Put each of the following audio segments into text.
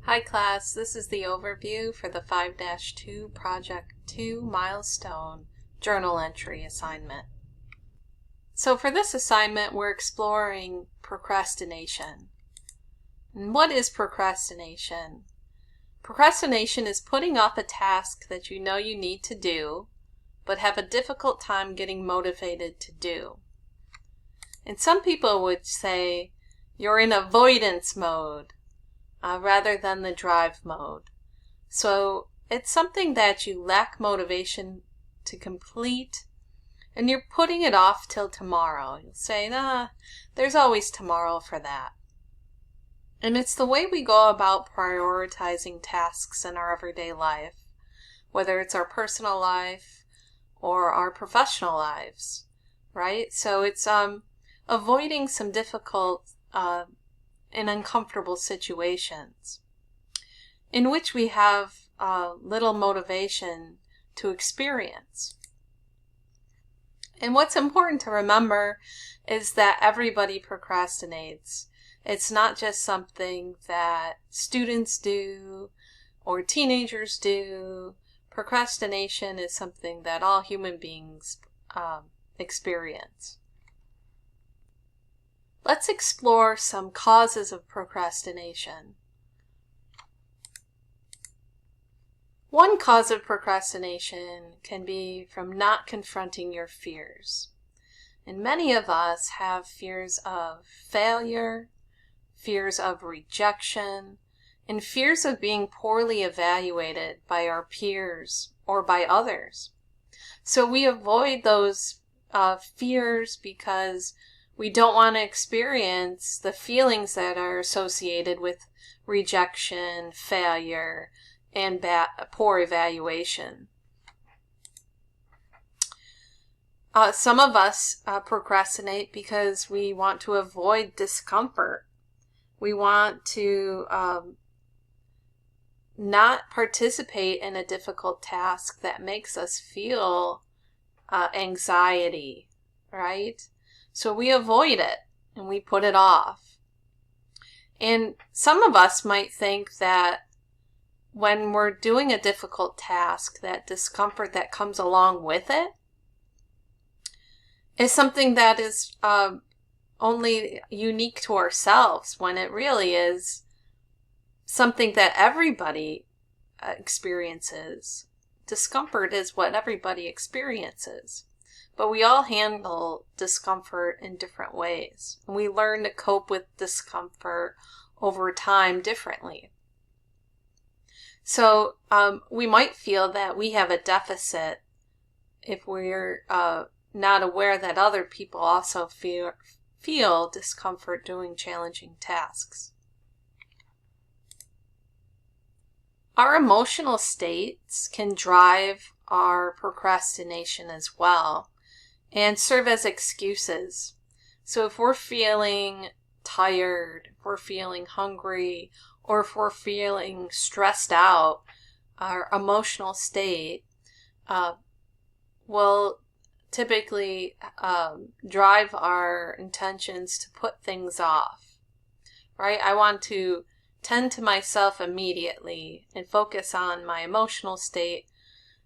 Hi class, this is the overview for the 5-2 Project 2 Milestone Journal Entry assignment. So for this assignment, we're exploring procrastination. And what is procrastination? Procrastination is putting off a task that you know you need to do, but have a difficult time getting motivated to do. And some people would say you're in avoidance mode rather than the drive mode. So it's something that you lack motivation to complete, and you're putting it off till tomorrow. You'll say, nah, there's always tomorrow for that. And it's the way we go about prioritizing tasks in our everyday life, whether it's our personal life or our professional lives, right? So it's avoiding some difficult and uncomfortable situations in which we have little motivation to experience. And what's important to remember is that everybody procrastinates. It's not just something that students do or teenagers do. Procrastination is something that all human beings experience. Let's explore some causes of procrastination. One cause of procrastination can be from not confronting your fears. And many of us have fears of failure, fears of rejection, and fears of being poorly evaluated by our peers or by others. So we avoid those fears because we don't want to experience the feelings that are associated with rejection, failure, and poor evaluation. Some of us procrastinate because we want to avoid discomfort. We want to not participate in a difficult task that makes us feel anxiety, right? So we avoid it and we put it off. And some of us might think that when we're doing a difficult task, that discomfort that comes along with it is something that is only unique to ourselves, when it really is something that everybody experiences. Discomfort is what everybody experiences. But we all handle discomfort in different ways. And we learn to cope with discomfort over time differently. So we might feel that we have a deficit if we're not aware that other people also feel discomfort doing challenging tasks. Our emotional states can drive our procrastination as well and serve as excuses. So if we're feeling tired, if we're feeling hungry, or if we're feeling stressed out, our emotional state will typically drive our intentions to put things off, right? I want to tend to myself immediately and focus on my emotional state,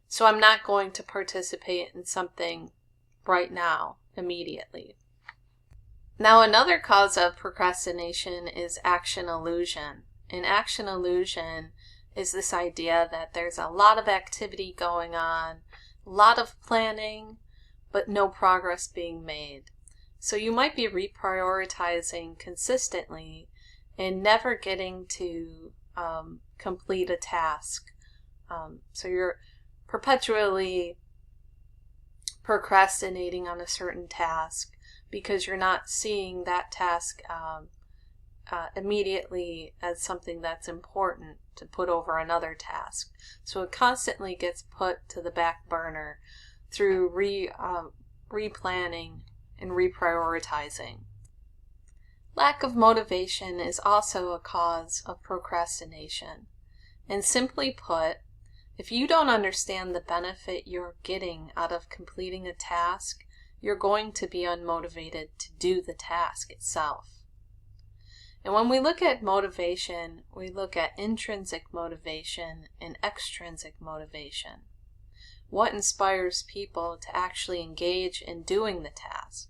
so I'm not going to participate in something right now, immediately. Now, another cause of procrastination is action illusion. And action illusion is this idea that there's a lot of activity going on, a lot of planning, but no progress being made. So you might be reprioritizing consistently and never getting to complete a task. So you're perpetually procrastinating on a certain task because you're not seeing that task immediately as something that's important to put over another task. So it constantly gets put to the back burner through replanning and reprioritizing. Lack of motivation is also a cause of procrastination. And simply put, if you don't understand the benefit you're getting out of completing a task, you're going to be unmotivated to do the task itself. And when we look at motivation, we look at intrinsic motivation and extrinsic motivation. What inspires people to actually engage in doing the task?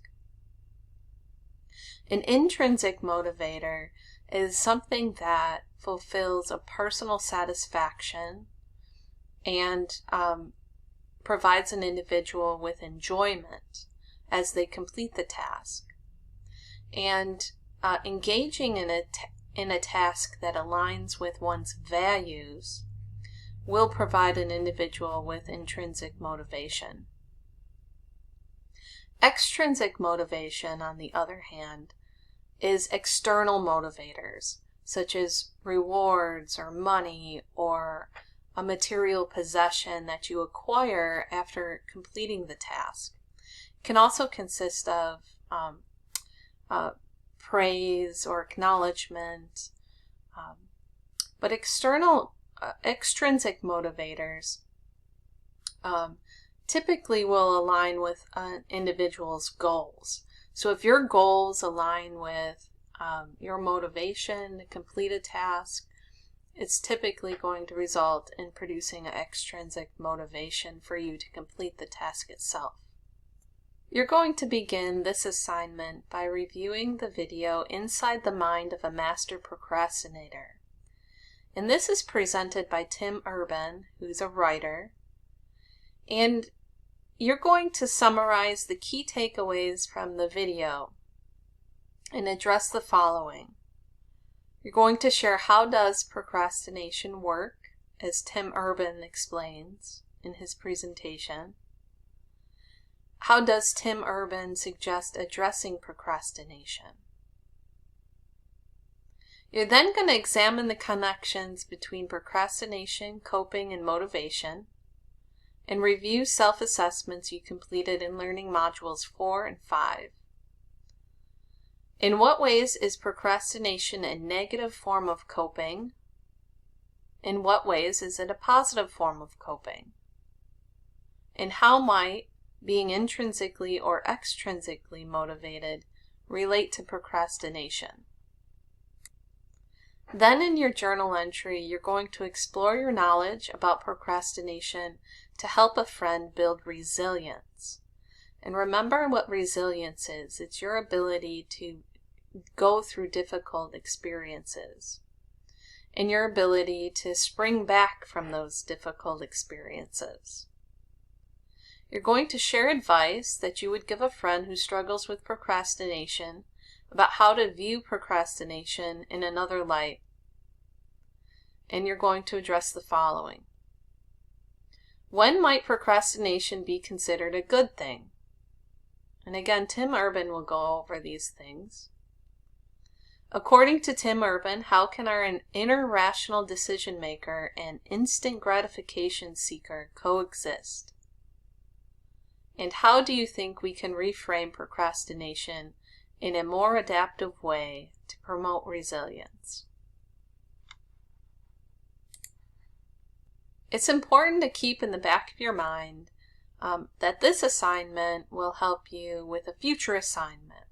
An intrinsic motivator is something that fulfills a personal satisfaction and provides an individual with enjoyment as they complete the task. And engaging in a task that aligns with one's values will provide an individual with intrinsic motivation. Extrinsic motivation, on the other hand, is external motivators, such as rewards or money or a material possession that you acquire after completing the task. It can also consist of praise or acknowledgement, but extrinsic motivators typically will align with an individual's goals. So if your goals align with your motivation to complete a task, it's typically going to result in producing an extrinsic motivation for you to complete the task itself. You're going to begin this assignment by reviewing the video Inside the Mind of a Master Procrastinator. And this is presented by Tim Urban, who's a writer. And you're going to summarize the key takeaways from the video and address the following. You're going to share how does procrastination work, as Tim Urban explains in his presentation. How does Tim Urban suggest addressing procrastination? You're then going to examine the connections between procrastination, coping, and motivation, and review self-assessments you completed in Learning Modules 4 and 5. In what ways is procrastination a negative form of coping? In what ways is it a positive form of coping? And how might being intrinsically or extrinsically motivated relate to procrastination? Then in your journal entry, you're going to explore your knowledge about procrastination to help a friend build resilience. And remember what resilience is. It's your ability to go through difficult experiences and your ability to spring back from those difficult experiences. You're going to share advice that you would give a friend who struggles with procrastination about how to view procrastination in another light. And you're going to address the following. When might procrastination be considered a good thing? And again, Tim Urban will go over these things. According to Tim Urban, how can our inner rational decision maker and instant gratification seeker coexist? And how do you think we can reframe procrastination in a more adaptive way to promote resilience? It's important to keep in the back of your mind that this assignment will help you with a future assignment.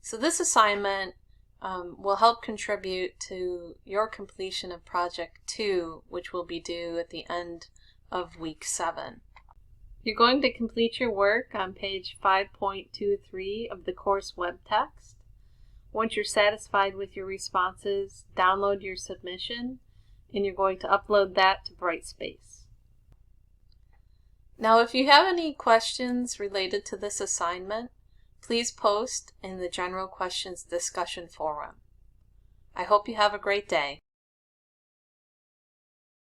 So this assignment will help contribute to your completion of Project 2, which will be due at the end of week 7. You're going to complete your work on page 5.23 of the course web text. Once you're satisfied with your responses, download your submission, and you're going to upload that to Brightspace. Now, if you have any questions related to this assignment, please post in the General Questions discussion forum. I hope you have a great day.